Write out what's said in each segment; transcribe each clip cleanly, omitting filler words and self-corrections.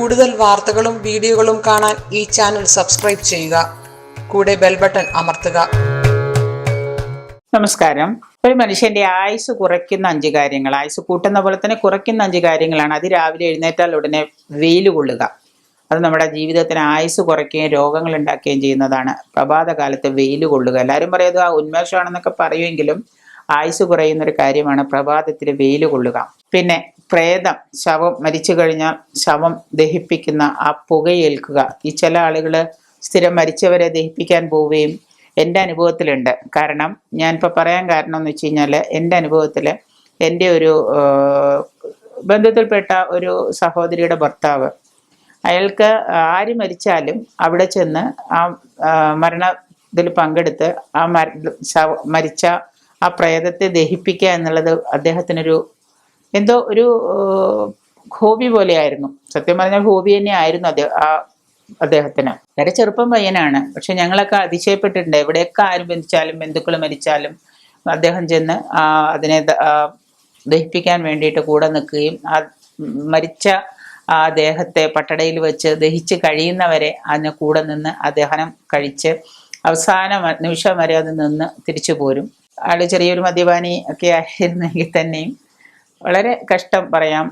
കൂടുതൽ വാർത്തകളും വീഡിയോകളും കാണാൻ ഈ ചാനൽ സബ്സ്ക്രൈബ് ചെയ്യുക. കൂടെ ബെൽ ബട്ടൺ അമർത്തുക. നമസ്കാരം. ഒരു മനുഷ്യന്റെ ആയുസ് കുറയ്ക്കുന്ന 5 കാര്യങ്ങൾ, ആയുസ് കൂട്ടുന്ന പോലെ തന്നെ കുറയ്ക്കുന്ന 5 കാര്യങ്ങളാണ്. അതിരാവിലെ എഴുന്നേറ്റാൽ ഉടനെ വെയിൽ കൊള്ളുക. അത് നമ്മുടെ ജീവിതത്തിന് ആയുസ് കുറയ്ക്കുകയും രോഗങ്ങൾ ഉണ്ടാക്കുകയും ചെയ്യുന്നതാണ്. പ്രഭാത കാലത്ത് വെയിൽ കൊള്ളുക. എല്ലാവരും പറയുന്നത് ആ ഉന്മേഷമാണെന്നൊക്കെ പറയുമെങ്കിലും ആയുസ് കുറയുന്ന ഒരു കാര്യമാണ് പ്രഭാതത്തിൽ വെയിൽ കൊള്ളുക. പിന്നെ പ്രേതം, ശവം മരിച്ചു കഴിഞ്ഞാൽ ശവം ദഹിപ്പിക്കുന്ന ആ പുകയേൽക്കുക. ഈ ചില ആളുകൾ സ്ഥിരം മരിച്ചവരെ ദഹിപ്പിക്കാൻ പോവുകയും എൻ്റെ അനുഭവത്തിലുണ്ട്. കാരണം ഞാനിപ്പോൾ പറയാൻ കാരണം എന്ന് വെച്ച് കഴിഞ്ഞാൽ എൻ്റെ അനുഭവത്തിൽ എൻ്റെ ഒരു ബന്ധത്തിൽപ്പെട്ട ഒരു സഹോദരിയുടെ ഭർത്താവ്, അയാൾക്ക് ആര് മരിച്ചാലും അവിടെ ചെന്ന് ആ മരണത്തിൽ പങ്കെടുത്ത് ആ മരിച്ച ആ പ്രേതത്തെ ദഹിപ്പിക്കുക എന്നുള്ളത് അദ്ദേഹത്തിനൊരു എന്തോ ഒരു ഹോബി പോലെയായിരുന്നു. സത്യം പറഞ്ഞാൽ ഹോബി തന്നെ ആയിരുന്നു അദ്ദേഹത്തിന്. വളരെ ചെറുപ്പം പയ്യനാണ്. പക്ഷെ ഞങ്ങളൊക്കെ അതിശയപ്പെട്ടിട്ടുണ്ട്. എവിടെയൊക്കെ ആര് മരിച്ചാലും ബന്ധുക്കൾ മരിച്ചാലും അദ്ദേഹം ചെന്ന് അതിനെ ദഹിപ്പിക്കാൻ വേണ്ടിയിട്ട് കൂടെ നിൽക്കുകയും ആ മരിച്ച ആ ദേഹത്തെ പട്ടടയിൽ വെച്ച് ദഹിച്ച് കഴിയുന്നവരെ അതിന് കൂടെ നിന്ന് അദ്ദേഹം കഴിച്ച് അവസാന നിമിഷം വരെ അത് നിന്ന് തിരിച്ചു പോരും. ആള് ചെറിയൊരു മദ്യപാനി ഒക്കെ ആയിരുന്നെങ്കിൽ തന്നെയും വളരെ കഷ്ടം പറയാം.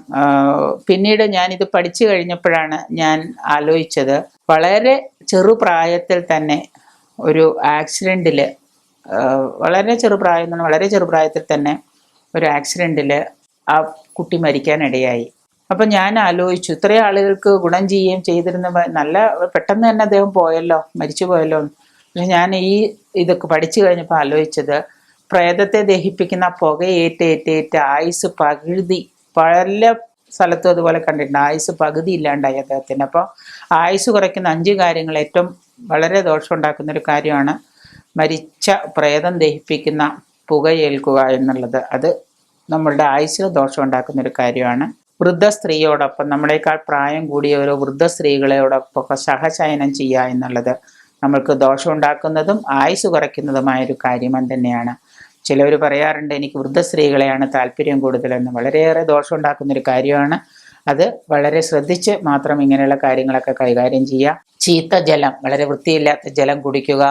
പിന്നീട് ഞാനിത് പഠിച്ചു കഴിഞ്ഞപ്പോഴാണ് ഞാൻ ആലോചിച്ചത്, വളരെ ചെറുപ്രായത്തിൽ തന്നെ ഒരു ആക്സിഡൻറ്റിൽ, വളരെ ചെറുപ്രായത്തിൽ തന്നെ ഒരു ആക്സിഡൻറ്റിൽ ആ കുട്ടി മരിക്കാനിടയായി. അപ്പം ഞാൻ ആലോചിച്ചു, ഇത്രയും ആളുകൾക്ക് ഗുണം ചെയ്യുകയും ചെയ്തിരുന്ന നല്ല പെട്ടെന്ന് തന്നെ അദ്ദേഹം പോയല്ലോ, മരിച്ചു പോയല്ലോ. പക്ഷെ ഞാൻ ഇതൊക്കെ പഠിച്ചു കഴിഞ്ഞപ്പോൾ ആലോചിച്ചത്, പ്രേതത്തെ ദഹിപ്പിക്കുന്ന പുക ഏറ്റേറ്റ് ആയുസ് പകുതി, പല സ്ഥലത്തും അതുപോലെ കണ്ടിട്ടുണ്ട്, ആയുസ് പകുതി ഇല്ലാണ്ടായി അദ്ദേഹത്തിന്. അപ്പോൾ ആയുസ് കുറയ്ക്കുന്ന 5 കാര്യങ്ങൾ ഏറ്റവും വളരെ ദോഷമുണ്ടാക്കുന്ന ഒരു കാര്യമാണ് മരിച്ച പ്രേതം ദഹിപ്പിക്കുന്ന പുകയേൽക്കുക എന്നുള്ളത്. അത് നമ്മളുടെ ആയുസ്സിന് ദോഷമുണ്ടാക്കുന്ന ഒരു കാര്യമാണ്. വൃദ്ധ സ്ത്രീയോടൊപ്പം, നമ്മളെക്കാൾ പ്രായം കൂടിയ ഓരോ വൃദ്ധ സ്ത്രീകളോടൊപ്പം സഹശയനം ചെയ്യുക എന്നുള്ളത് നമ്മൾക്ക് ദോഷമുണ്ടാക്കുന്നതും ആയുസ് കുറയ്ക്കുന്നതുമായൊരു കാര്യം തന്നെയാണ്. ചിലവർ പറയാറുണ്ട്, എനിക്ക് വൃദ്ധ സ്ത്രീകളെയാണ് താല്പര്യം കൂടുതലെന്ന്. വളരെയേറെ ദോഷമുണ്ടാക്കുന്നൊരു കാര്യമാണ്. അത് വളരെ ശ്രദ്ധിച്ച് മാത്രം ഇങ്ങനെയുള്ള കാര്യങ്ങളൊക്കെ കൈകാര്യം ചെയ്യുക. ചീത്ത ജലം, വളരെ വൃത്തിയില്ലാത്ത ജലം കുടിക്കുക,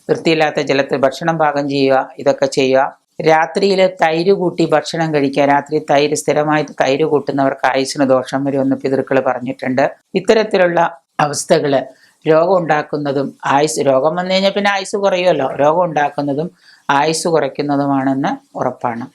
വൃത്തിയില്ലാത്ത ജലത്തിൽ ഭക്ഷണം പാകം ചെയ്യുക, ഇതൊക്കെ ചെയ്യുക. രാത്രിയിൽ തൈര് കൂട്ടി ഭക്ഷണം കഴിക്കുക. രാത്രി സ്ഥിരമായിട്ട് തൈര് കൂട്ടുന്നവർക്ക് ആയുസ്സിന് ദോഷം വരുമെന്ന് പിതൃക്കൾ പറഞ്ഞിട്ടുണ്ട്. ഇത്തരത്തിലുള്ള അവസ്ഥകൾ രോഗം ഉണ്ടാക്കുന്നതും രോഗം വന്നു കഴിഞ്ഞാൽ പിന്നെ ആയുസ് കുറയുമല്ലോ. രോഗം ഉണ്ടാക്കുന്നതും ആയുസ് കുറയ്ക്കുന്നതുമാണെന്ന് ഉറപ്പാണ്.